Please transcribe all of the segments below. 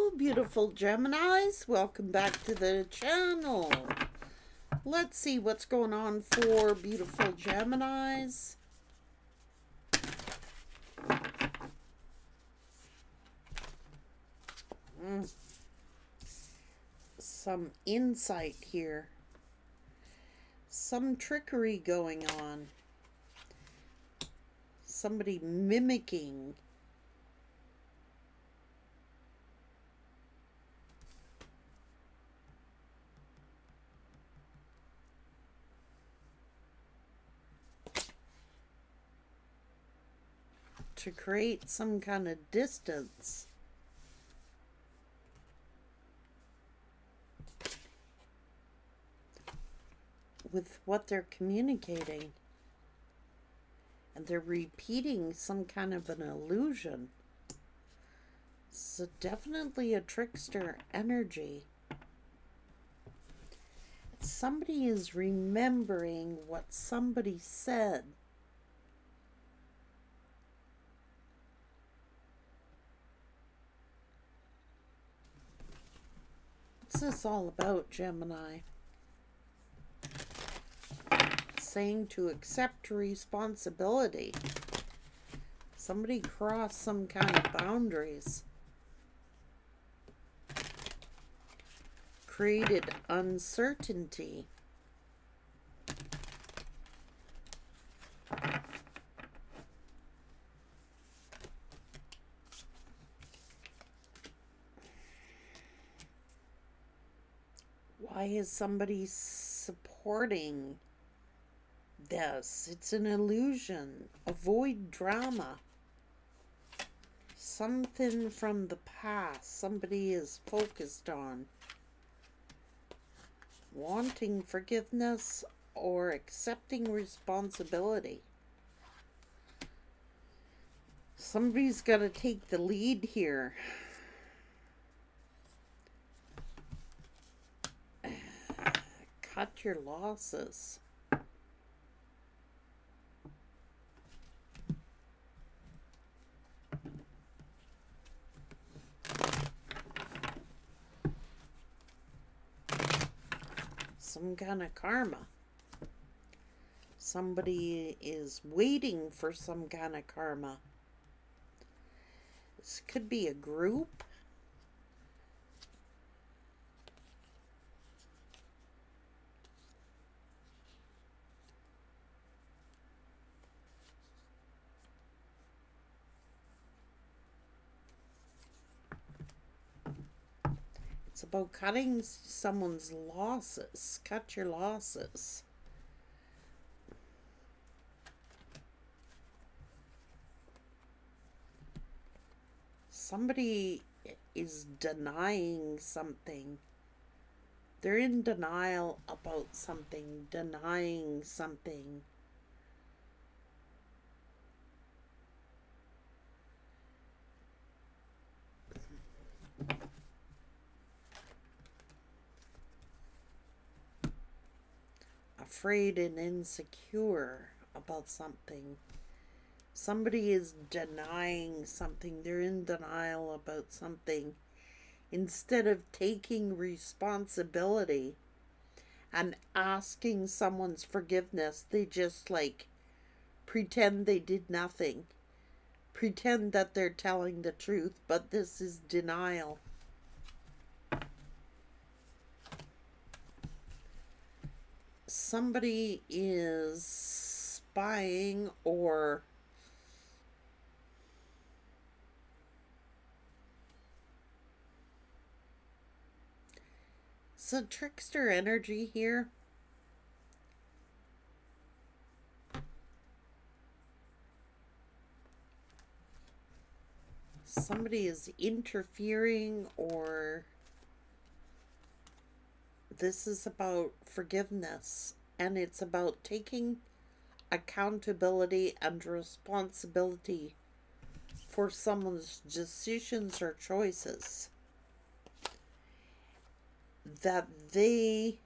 Hello, beautiful Geminis. Welcome back to the channel. Let's see what's going on for beautiful Geminis. Some insight here. Some trickery going on. Somebody mimicking. To create some kind of distance. With what they're communicating. And they're repeating some kind of an illusion. So definitely a trickster energy. Somebody is remembering what somebody said. What's this all about, Gemini? Saying to accept responsibility. Somebody crossed some kind of boundaries. Created uncertainty. Why is somebody supporting this? It's an illusion. Avoid drama. Something from the past somebody is focused on. Wanting forgiveness or accepting responsibility. Somebody's got to take the lead here. Cut your losses. Some kind of karma. Somebody is waiting for some kind of karma. This could be a group. It's about cutting someone's losses. Cut your losses. Somebody is denying something. They're in denial about something. Denying something. Afraid and insecure about something. Somebody is denying something. They're in denial about something. Instead of taking responsibility and asking someone's forgiveness, they just pretend they did nothing. Pretend that they're telling the truth, but this is denial. Somebody is spying or it's a trickster energy here. Somebody is interfering, or this is about forgiveness, and it's about taking accountability and responsibility for someone's decisions or choices that they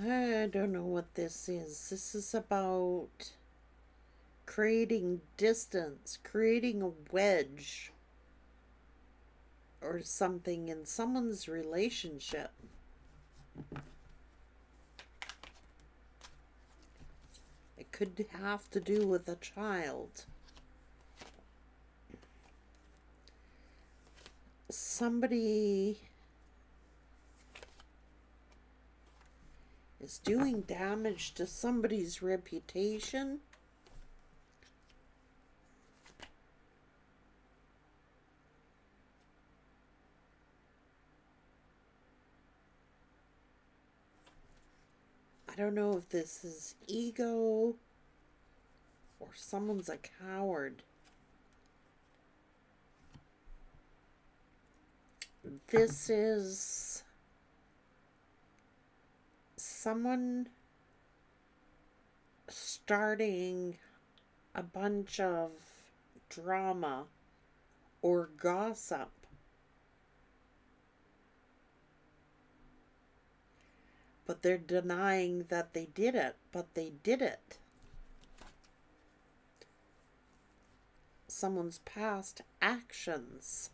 I don't know what this is. This is about creating distance, creating a wedge or something in someone's relationship. It could have to do with a child. Somebody is doing damage to somebody's reputation. I don't know if this is ego or someone's a coward. This is someone starting a bunch of drama or gossip. But they're denying that they did it, but they did it. Someone's past actions.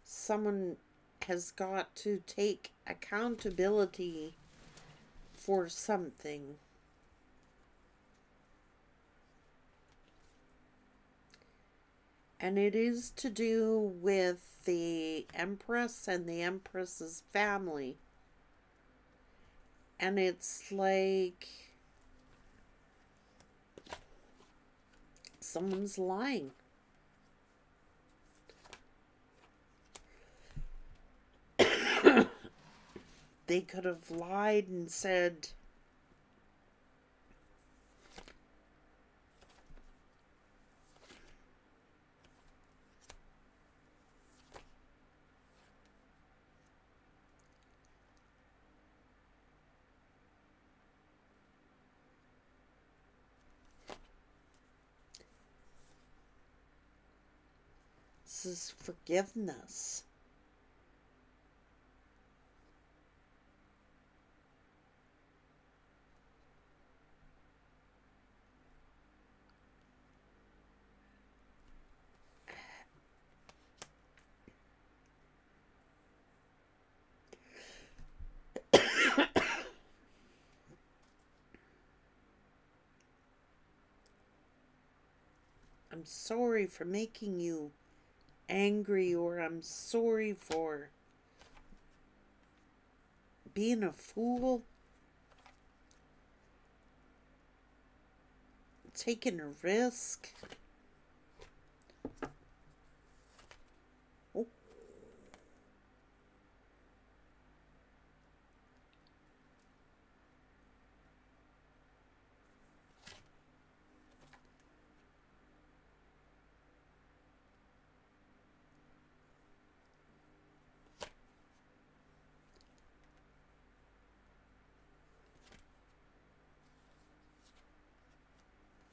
Someone has got to take accountability for something. And it is to do with the Empress and the Empress's family. And it's like someone's lying. They could have lied and said, this is forgiveness. I'm sorry for making you angry, or I'm sorry for being a fool, taking a risk. Oh.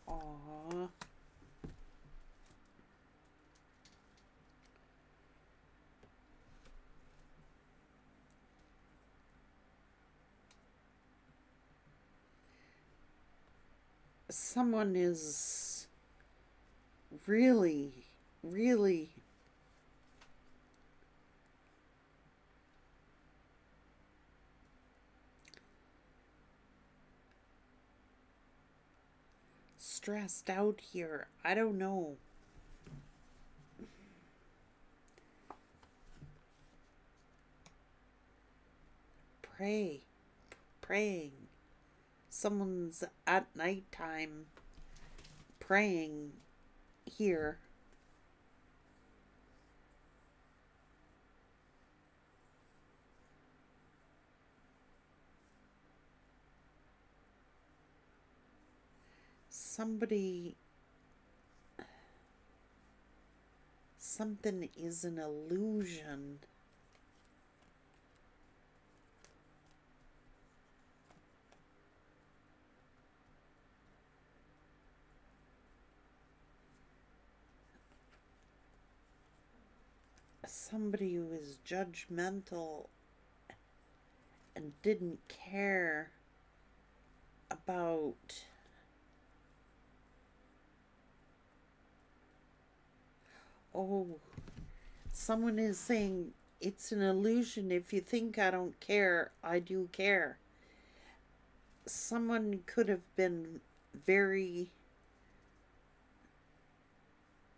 Aww. Someone is really, really stressed out here. I don't know. Praying. Someone's at nighttime praying here. Something is an illusion. somebody who is judgmental and didn't care about someone is saying it's an illusion. If you think I don't care, I do care. Someone could have been very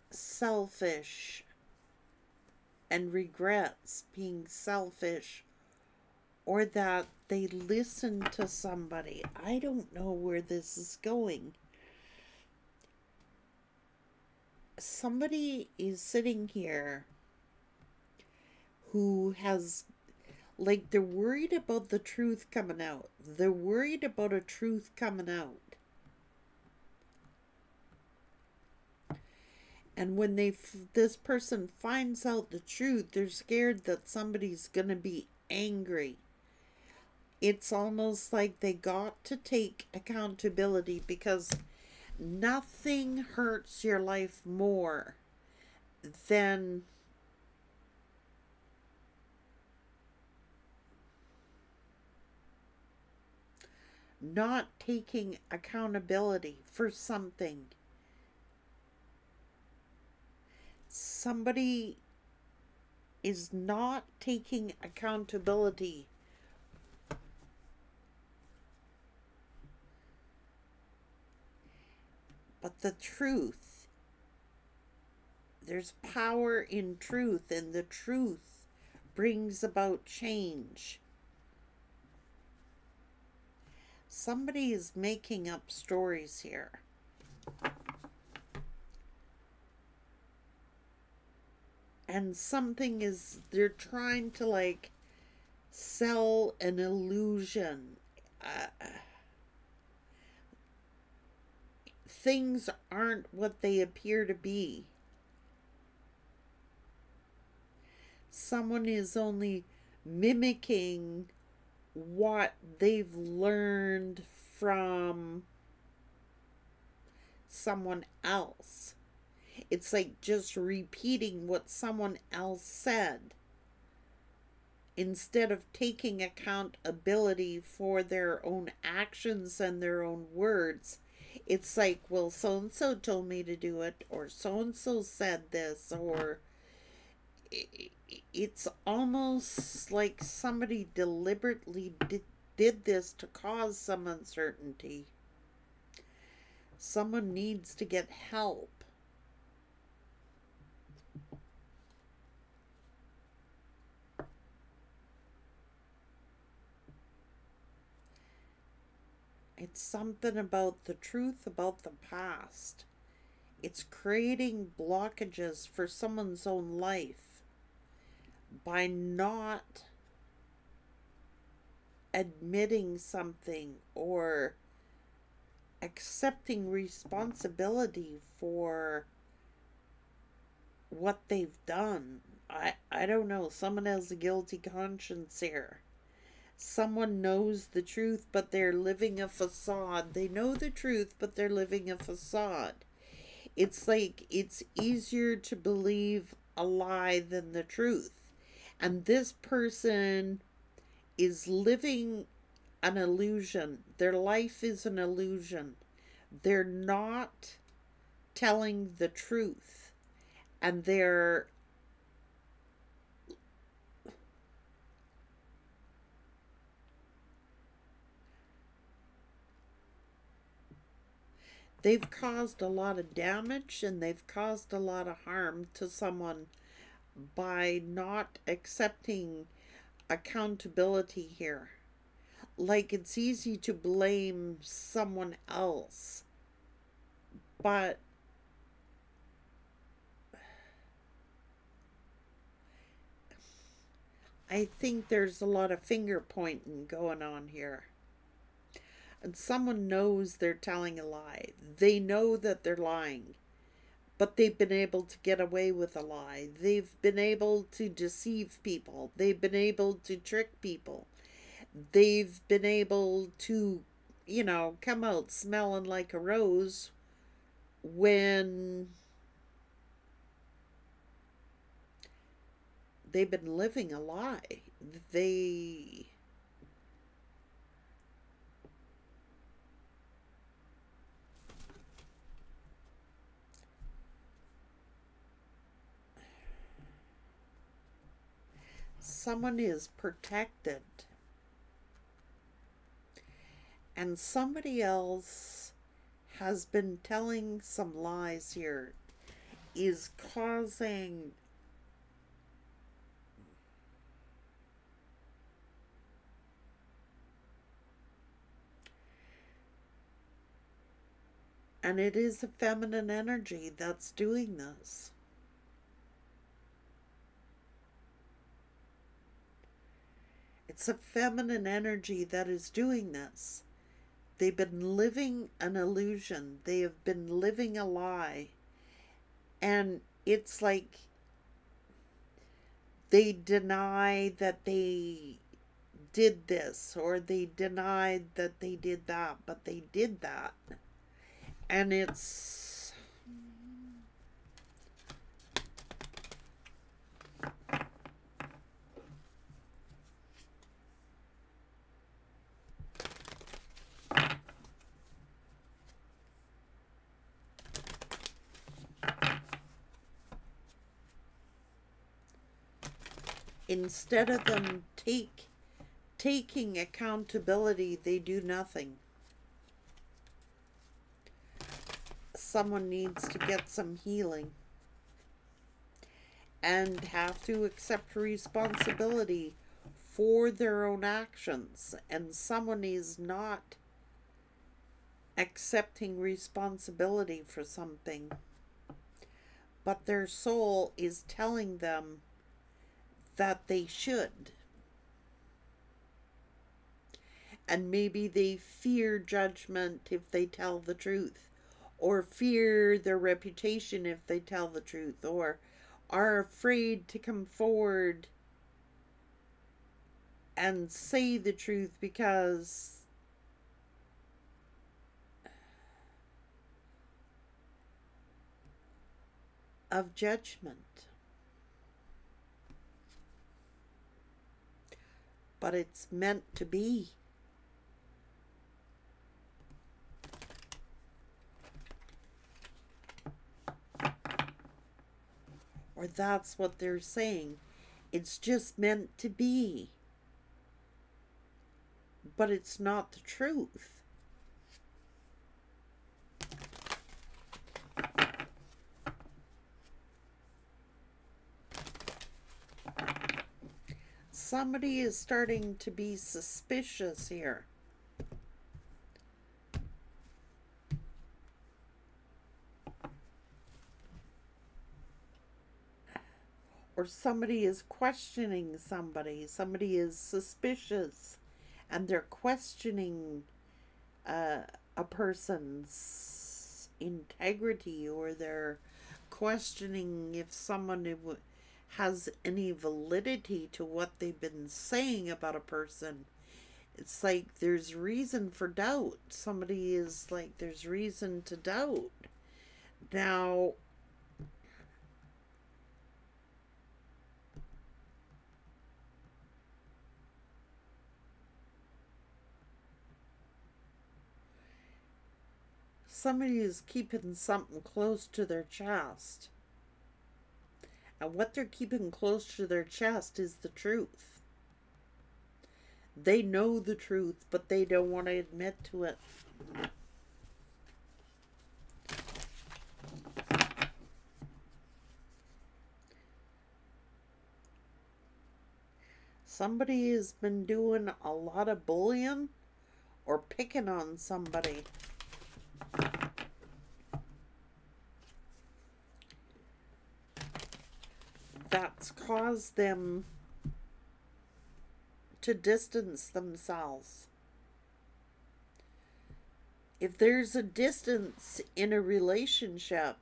selfish and regrets being selfish, or that they listened to somebody. I don't know where this is going. Somebody is sitting here who has, like, they're worried about the truth coming out. They're worried about a truth coming out. And when this person finds out the truth, they're scared that somebody's going to be angry. It's almost like they got to take accountability, because nothing hurts your life more than not taking accountability for something. Somebody is not taking accountability. But the truth, there's power in truth, and the truth brings about change. Somebody is making up stories here. And something is, they're trying to, like, sell an illusion. Things aren't what they appear to be. Someone is only mimicking what they've learned from someone else. It's like just repeating what someone else said, instead of taking accountability for their own actions and their own words. It's like, well, so-and-so told me to do it, or so-and-so said this, or it's almost like somebody deliberately did this to cause some uncertainty. Someone needs to get help. It's something about the truth about the past. It's creating blockages for someone's own life by not admitting something or accepting responsibility for what they've done. I don't know. Someone has a guilty conscience here. Someone knows the truth, but they're living a facade. They know the truth, but they're living a facade. It's like it's easier to believe a lie than the truth. And this person is living an illusion. Their life is an illusion. They're not telling the truth. And they've caused a lot of damage, and they've caused a lot of harm to someone by not accepting accountability here. Like, it's easy to blame someone else, but I think there's a lot of finger pointing going on here. And someone knows they're telling a lie. They know that they're lying, but they've been able to get away with a lie. They've been able to deceive people. They've been able to trick people. They've been able to, you know, come out smelling like a rose when they've been living a lie. They someone is protected, and somebody else has been telling some lies here, is causing and it is a feminine energy that's doing this. It's a feminine energy that is doing this. They've been living an illusion. They have been living a lie. And it's like they deny that they did this, or they denied that they did that, but they did that. And it's instead of them taking accountability, they do nothing. Someone needs to get some healing and have to accept responsibility for their own actions, and someone is not accepting responsibility for something, but their soul is telling them that they should. And maybe they fear judgment if they tell the truth, or fear their reputation if they tell the truth, or are afraid to come forward and say the truth because of judgment. But it's meant to be. Or that's what they're saying. It's just meant to be. But it's not the truth. Somebody is starting to be suspicious here. Or somebody is questioning somebody. Somebody is suspicious and they're questioning a person's integrity, or they're questioning if someone has any validity to what they've been saying about a person. It's like there's reason for doubt. Somebody is like, there's reason to doubt. Now, somebody is keeping something close to their chest. And what they're keeping close to their chest is the truth. They know the truth, but they don't want to admit to it. Somebody has been doing a lot of bullying or picking on somebody. That's caused them to distance themselves. If there's a distance in a relationship,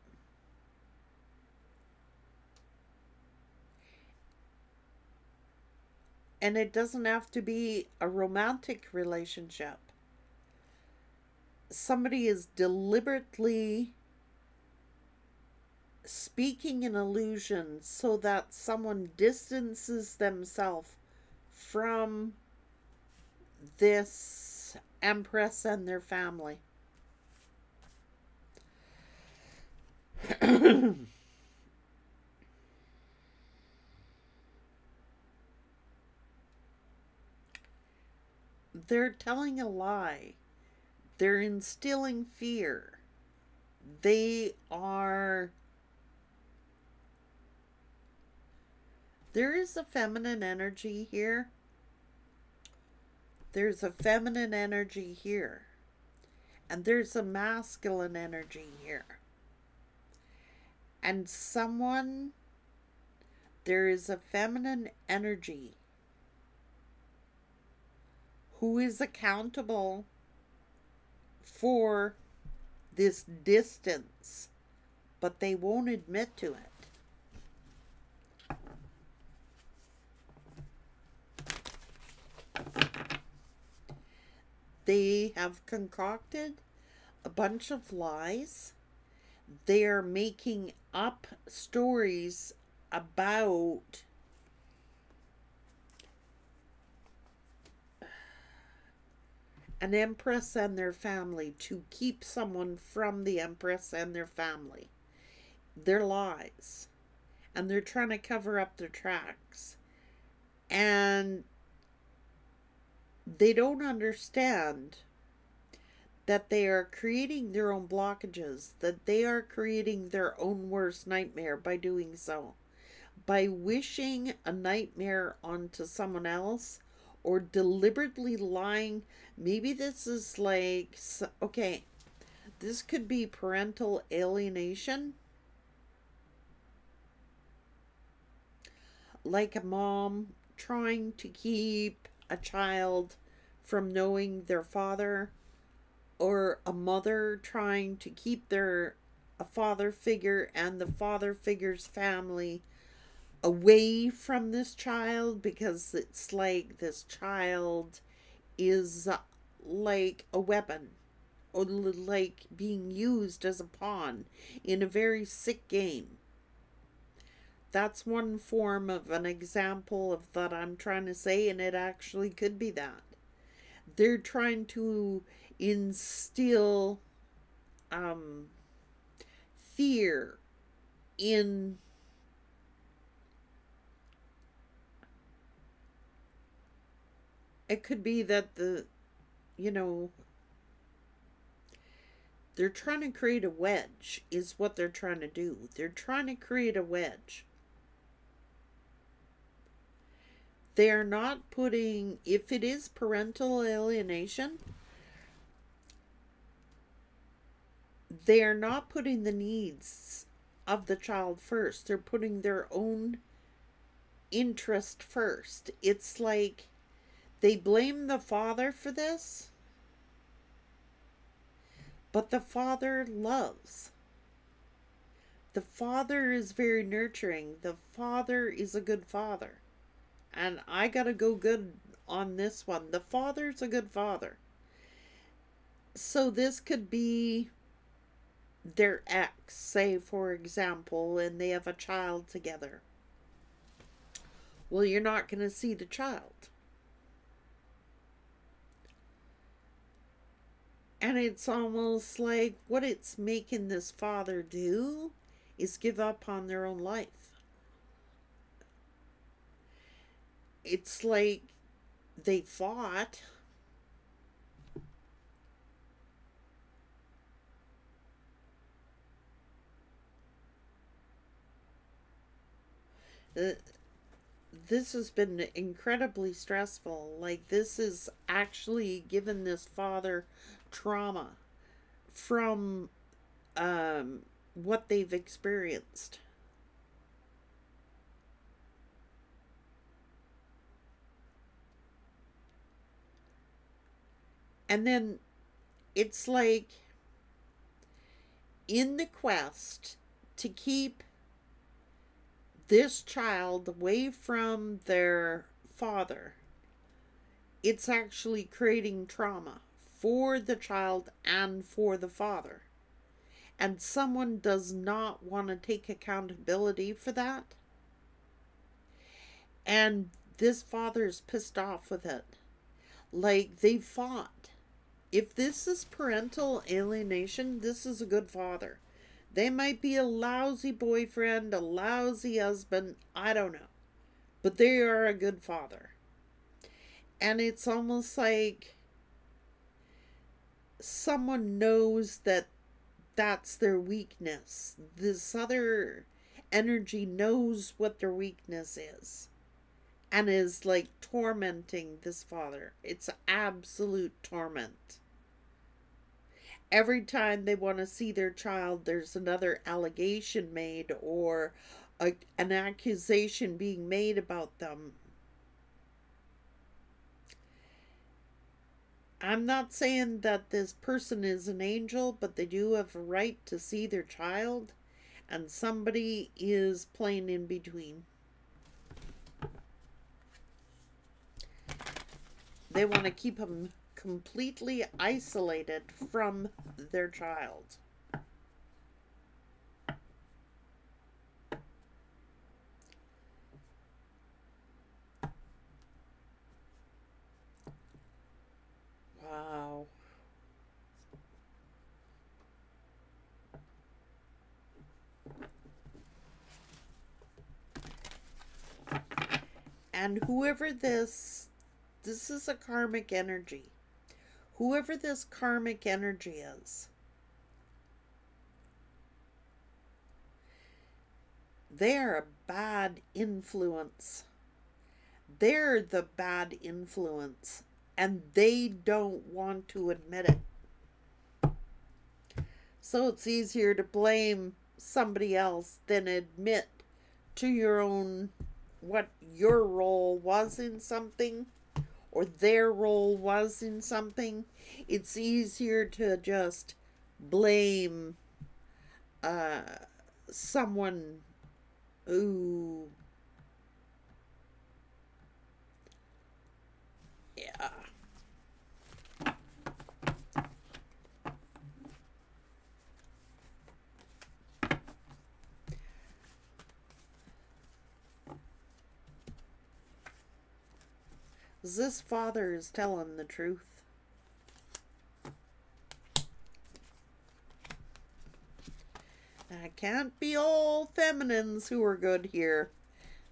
and it doesn't have to be a romantic relationship, somebody is deliberately speaking an illusion so that someone distances themselves from this empress and their family. They're telling a lie. They're instilling fear. They are... There is a feminine energy here. There's a feminine energy here. And there's a masculine energy here. And someone... There is a feminine energy who is accountable for this distance, but they won't admit to it. They have concocted a bunch of lies. They are making up stories about an empress and their family to keep someone from the empress and their family. They're lies. And they're trying to cover up their tracks. And they don't understand that they are creating their own blockages, that they are creating their own worst nightmare by doing so. By wishing a nightmare onto someone else, or deliberately lying. Maybe this is like, okay, this could be parental alienation. Like a mom trying to keep a child from knowing their father, or a mother trying to keep a father figure and the father figure's family away from this child, because it's like this child is like a weapon, or like being used as a pawn in a very sick game. That's one form of an example of that I'm trying to say, and it actually could be that. They're trying to instill fear in it could be that they're trying to create a wedge is what they're trying to do. They're trying to create a wedge. They're not putting, if it is parental alienation, they're not putting the needs of the child first. They're putting their own interest first. It's like they blame the father for this, but the father loves. The father is very nurturing. The father is a good father. And I gotta go good on this one. The father's a good father. So this could be their ex, say, for example, and they have a child together. Well, you're not going to see the child. And it's almost like what it's making this father do is give up on their own life. It's like they fought. This has been incredibly stressful. Like, this is actually given this father trauma from what they've experienced. And then it's like in the quest to keep this child away from their father, it's actually creating trauma for the child and for the father. and someone does not want to take accountability for that, and this father's pissed off with it. Like, they fought. If this is parental alienation, this is a good father. They might be a lousy boyfriend, a lousy husband, I don't know. But they are a good father. And it's almost like someone knows that that's their weakness. This other energy knows what their weakness is. And is like tormenting this father. It's absolute torment. Every time they want to see their child, there's another allegation made or an accusation being made about them. I'm not saying that this person is an angel, but they do have a right to see their child, and somebody is playing in between. They want to keep them completely isolated from their child. Wow. And whoever this is a karmic energy. Whoever this karmic energy is, they're a bad influence. They're the bad influence, and they don't want to admit it. So it's easier to blame somebody else than admit to your own, what your role was in something, or their role was in something. It's easier to just blame someone who, yeah. This father is telling the truth. It can't be all feminines who are good here.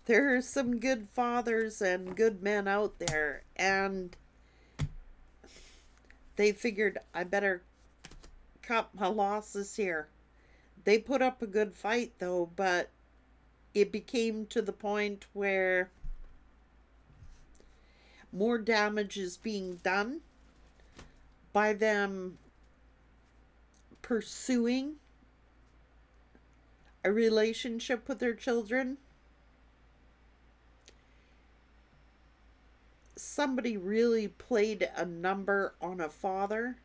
There are some good fathers and good men out there, and they figured, I better cut my losses here. They put up a good fight though, but it became to the point where more damage is being done by them pursuing a relationship with their children. Somebody really played a number on a father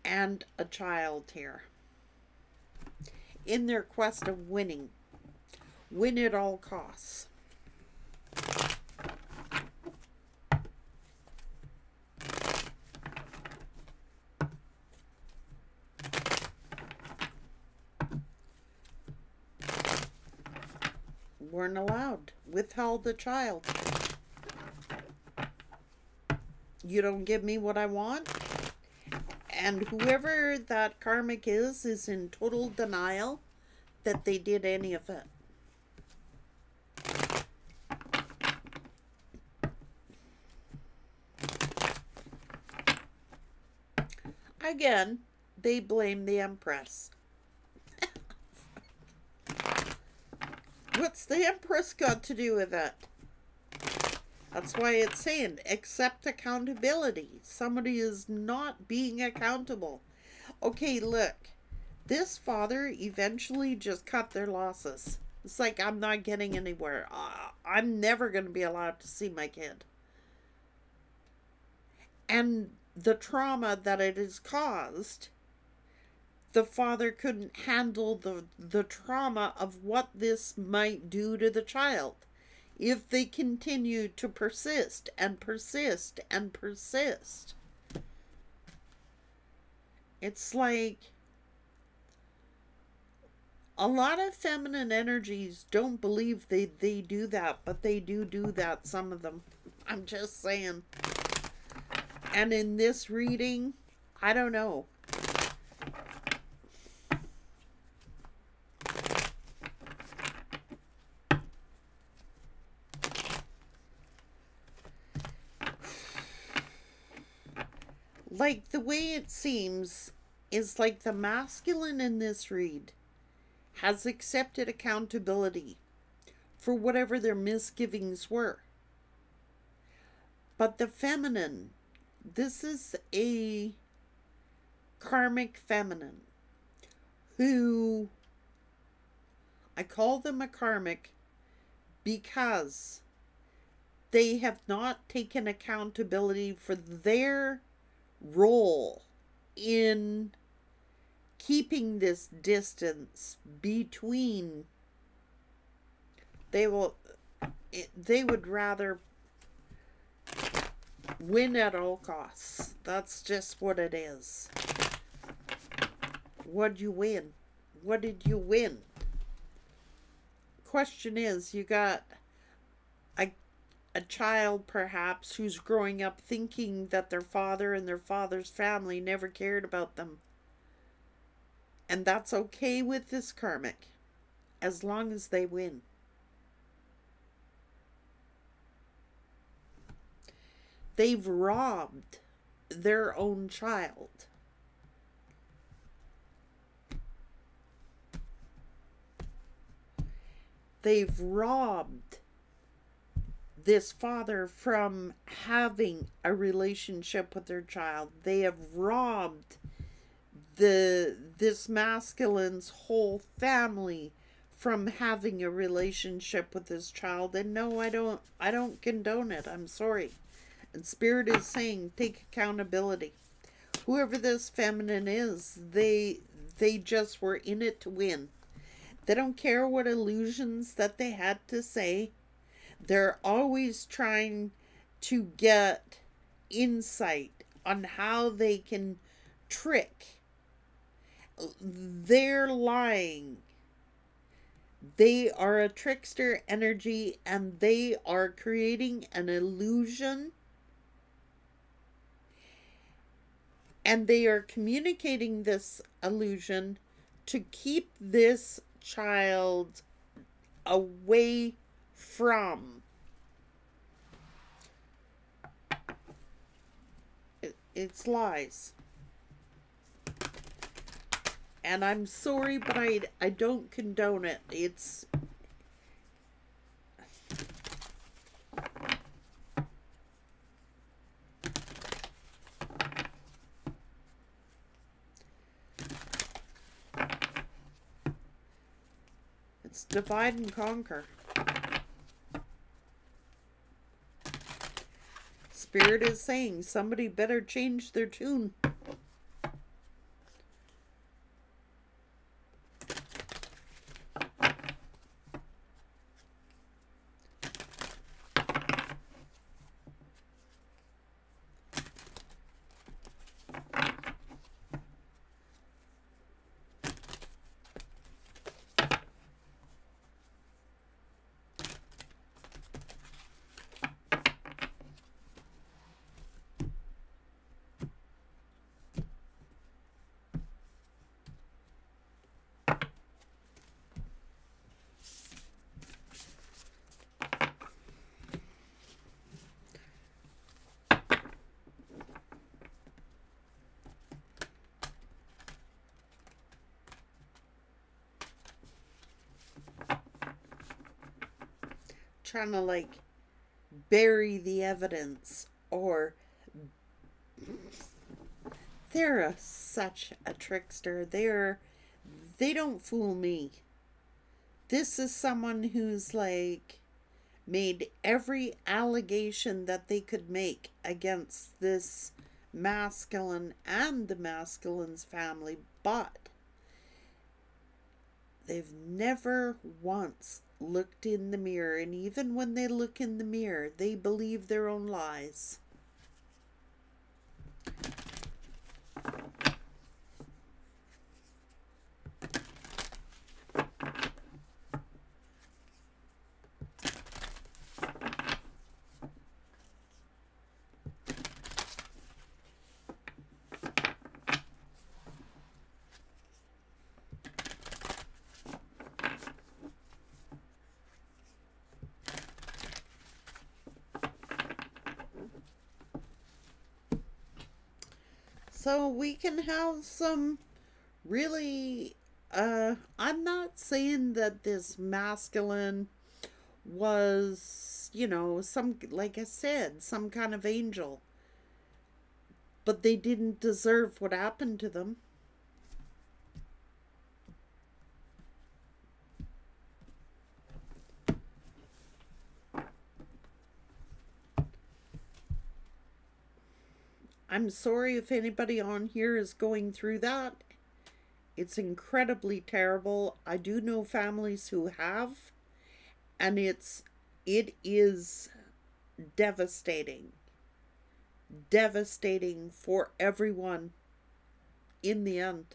and a child here in their quest of winning. Win at all costs. Weren't allowed. Withheld the child. You don't give me what I want. And whoever that karmic is in total denial that they did any of it. Again, they blame the Empress. What's the Empress got to do with it? That's why it's saying, accept accountability. Somebody is not being accountable. Okay, look. This father eventually just cut their losses. It's like, I'm not getting anywhere. I'm never going to be allowed to see my kid. And the trauma that it has caused, the father couldn't handle the trauma of what this might do to the child if they continue to persist and persist and persist. It's like, A lot of feminine energies don't believe they do that, but they do that, some of them. I'm just saying. And in this reading, I don't know. Like, the way it seems is like the masculine in this read has accepted accountability for whatever their misgivings were. But the feminine, this is a karmic feminine who, I call them a karmic because they have not taken accountability for their role in keeping this distance between. They would rather win at all costs. That's just what it is. What'd you win? What did you win? Question is, you got a child perhaps who's growing up thinking that their father and their father's family never cared about them. And that's okay with this karmic, as long as they win. They've robbed their own child. They've robbed this father from having a relationship with their child. They have robbed this masculine's whole family from having a relationship with his child. And no, I don't condone it. I'm sorry. And Spirit is saying, take accountability. Whoever this feminine is, they just were in it to win. They don't care what illusions that they had to say. They're always trying to get insight on how they can trick. They're lying. They are a trickster energy, and they are creating an illusion. And they are communicating this illusion to keep this child away from. It's lies. And I'm sorry, but I don't condone it. It's divide and conquer. Spirit is saying somebody better change their tune. Trying to like bury the evidence, or they're such a trickster. They don't fool me. This is someone who's like made every allegation that they could make against this masculine and the masculine's family, but they've never once looked in the mirror, and even when they look in the mirror, they believe their own lies. So we can have some really, I'm not saying that this masculine was, you know, some, like I said, some kind of angel, but they didn't deserve what happened to them. I'm sorry if anybody on here is going through that. It's incredibly terrible. I do know families who have, and it is devastating. Devastating for everyone in the end.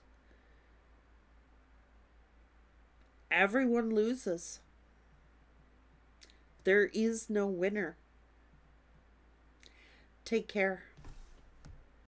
Everyone loses. There is no winner. Take care.